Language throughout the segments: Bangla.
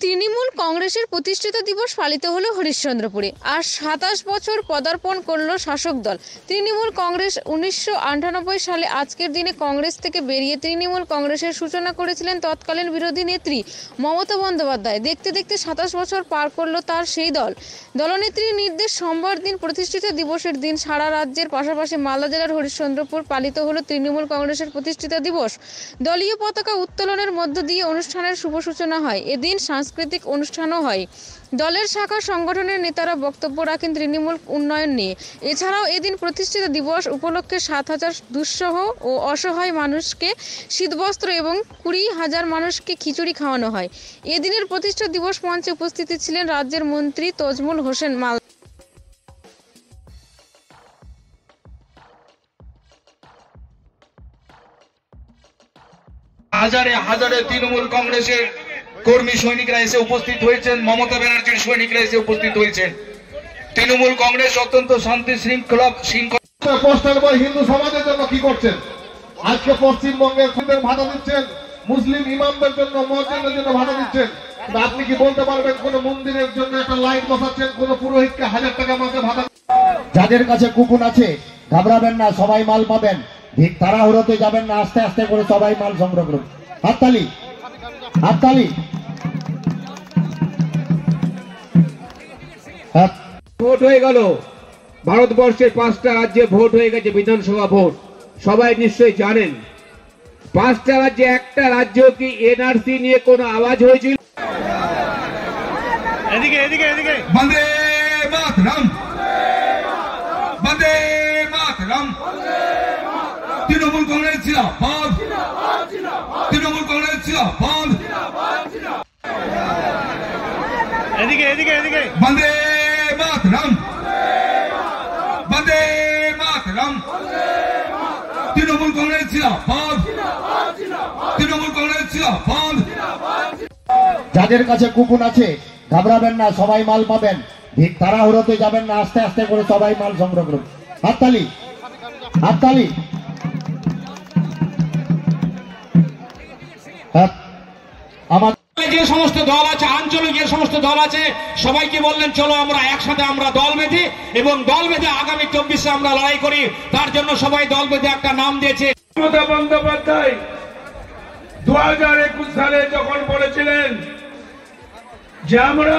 তৃণমূল কংগ্রেসের প্রতিষ্ঠাতা দিবস পালিত হলো হরিশ্চন্দ্রপুরে। আর 27 বছর পদার্পণ করল শাসক দল তৃণমূল কংগ্রেস। 1998 সালে আজকের দিনে কংগ্রেস থেকে বেরিয়ে তৃণমূল কংগ্রেসের সূচনা করেছিলেন তৎকালীন বিরোধী নেত্রী মমতা বন্দ্যোপাধ্যায়। দেখতে দেখতে 27 বছর পার করলো তার সেই দল। দলনেত্রীর নির্দেশ সোমবার দিন প্রতিষ্ঠাতা দিবসের দিন সারা রাজ্যের পাশাপাশি মালদা জেলার হরিশ্চন্দ্রপুর পালিত হলো তৃণমূল কংগ্রেসের প্রতিষ্ঠাতা দিবস। দলীয় পতাকা উত্তোলনের মধ্য দিয়ে অনুষ্ঠানের শুভ সূচনা হয়। এদিন সাংস্কৃতিক অনুষ্ঠানও হয়। দলের শাখা সংগঠনের নেতারা বক্তব্য রাখেন তৃণমূল উন্নয়ন নিয়ে। এছাড়াও এদিন প্রতিষ্ঠাতা দিবস উপলক্ষে 7,000 দুঃসহ ও অসহায় মানুষকে শীতবস্ত্র এবং 20,000 মানুষকে খিচুড়ি খাওয়ানো হয়। এদিনের প্রতিষ্ঠাতা দিবস মঞ্চে উপস্থিত ছিলেন রাজ্যের মন্ত্রী তজমুল হোসেন মাল। হাজারে হাজারে তৃণমূল কংগ্রেসের কর্মী সৈনিকরা এসে উপস্থিত হয়েছেন, মমতা ব্যানার্জির সৈনিকরা এসে উপস্থিত হয়েছেন। তৃণমূল কংগ্রেস অত্যন্ত শান্তি শৃঙ্খলা হিন্দু সমাজের জন্য কি করছেন? আজকে পশ্চিমবঙ্গের ভাতা দিচ্ছেন, মুসলিম ইমামদের জন্য, মসজিদের জন্য ভাতা দিচ্ছেন। আপনি কি বলতে পারবেন কোন মন্দিরের জন্য একটা লাইট বসাচ্ছেন, কোন পুরোহিতকে 1000 টাকা মাসে ভাতা? যাদের কাছে কুপন আছে ঘাবড়াবেন না, সবাই মাল পাবেন। ঠিক তাড়াহুড়োতে যাবেন না, আস্তে আস্তে করে সবাই মাল সংগ্রহ করুন। হাততালি, হাততালি। ভোট হয়ে গেল, ভারতবর্ষের 5টা রাজ্যে ভোট হয়ে গেছে, বিধানসভা ভোট। সবাই নিশ্চয়ই জানেন 5টা রাজ্যে একটা রাজ্য কি এনআরসি নিয়ে কোনো আওয়াজ হয়েছিল? এদিকে এদিকে এদিকে বন্দে মাতরম, বন্দে মাতরম। তৃণমূল কংগ্রেস জিন্দাবাদ, তৃণমূল কংগ্রেস জিন্দাবাদ। এদিকে এদিকে এদিকে বন্দে মাতরম, বন্দে মাতরম। তৃণমূল কংগ্রেস জিন্দাবাদ, তৃণমূল কংগ্রেস জিন্দাবাদ। যাদের কাছে কুপন আছে ঘাবড়াবেন না, সবাই মাল পাবেন। ঠিক তাড়াহুড়োতে যাবেন না, আস্তে আস্তে করে সবাই মাল সংগ্রহ করুন। হাততালি, হাততালি। যে সমস্ত দল আছে, আঞ্চলিক যে সমস্ত দল আছে, সবাইকে বললেন চলো আমরা একসাথে আমরা দল বেঁধে এবং দল বেঁধে আগামী 24-এ আমরা লড়াই করি। তার জন্য সবাই দল বেঁধে একটা নাম দিয়েছে। মমতা বন্দ্যোপাধ্যায় 2021 সালে যখন বলেছিলেন যে আমরা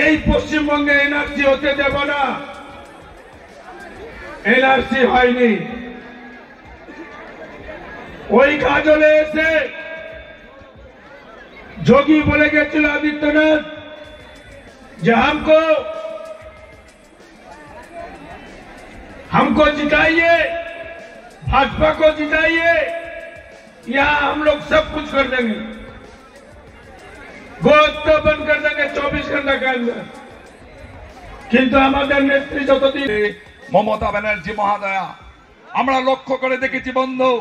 এই পশ্চিমবঙ্গে এনআরসি হতে দেব না, এনআরসি হয়নি। ওই কাজলে এসে जोगी बोले गए आदित्यनाथ जो हमको जिताइए, भाजपा को जिताइए, यहाँ हम लोग सब कुछ कर देंगे, गोहत्या बंद कर देंगे 24 घंटा के अंदर। किंतु हमारे नेत्री যতদিন মমতা ব্যানার্জি মহাদয়া আমরা লক্ষ্য করে দেখেছি বন্ধু,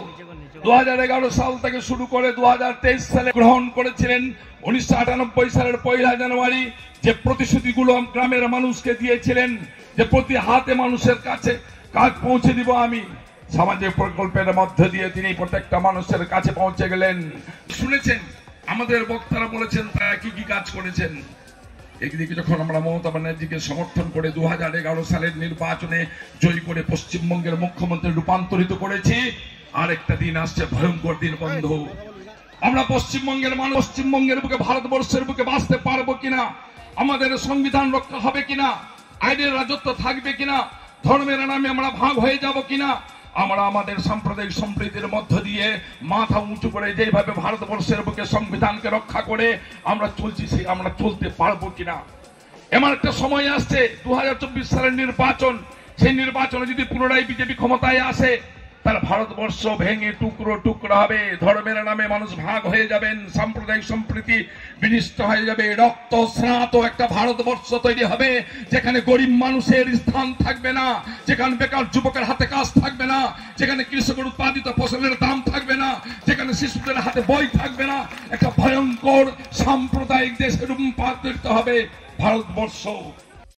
2011 সাল থেকে শুরু করে 2023 সালে গ্রহণ করেছিলেন 1998 সালের 1 জানুয়ারি যে প্রতিশ্রুতিগুলো গ্রামের মানুষকে দিয়েছিলেন যে প্রতি হাতে মানুষের কাছে কাজ পৌঁছে দিব আমি, সামাজিক প্রকল্পের মধ্য দিয়ে তিনি প্রত্যেকটা মানুষের কাছে পৌঁছে গেলেন। শুনেছেন আমাদের বক্তারা বলেছেন তারা কি কি কাজ করেছেন। একদিকে যখন আমরা মমতা ব্যানার্জিকে সমর্থন করে 2011 সালের নির্বাচনে জয়ী করে পশ্চিমবঙ্গের মুখ্যমন্ত্রী রূপান্তরিত করেছি, আরেকটা দিন আসছে ভয়ঙ্কর দিন বন্ধু। আমরা পশ্চিমবঙ্গের মানুষ পশ্চিমবঙ্গের বুকে, ভারতবর্ষের বুকে বাঁচতে পারবো কিনা, আমাদের সংবিধান রক্ষা হবে কিনা, আইনের রাজত্ব থাকবে কিনা, ধর্মের নামে আমরা ভাগ হয়ে যাব কিনা, আমরা আমাদের সাম্প্রদায়িক সম্প্রীতির মধ্য দিয়ে মাথা উঁচু করে যেভাবে ভারতবর্ষের বুকে সংবিধানকে রক্ষা করে আমরা চলছি, সেই আমরা চলতে পারবো কিনা। এমন একটা সময় আসছে 2024 সালের নির্বাচন, সেই নির্বাচনে যদি পুনরায় বিজেপি ক্ষমতায় আসে তাহলে ভারতবর্ষ ভেঙে টুকরো টুকরো হবে, ধর্মের নামে মানুষ ভাগ হয়ে যাবেন, সাম্প্রদায়িক সম্প্রীতি বিনষ্ট হয়ে যাবে, রক্ত স্নাত একটা ভারতবর্ষ তৈরি হবে যেখানে গরিব মানুষের স্থান থাকবে না, যেখানে বেকার যুবকের হাতে কাজ থাকবে না, যেখানে কৃষকের উৎপাদিত ফসলের দাম থাকবে না, যেখানে শিশুদের হাতে বই থাকবে না। একটা ভয়ঙ্কর সাম্প্রদায়িক দেশে রূপান্তরিত হবে ভারতবর্ষ।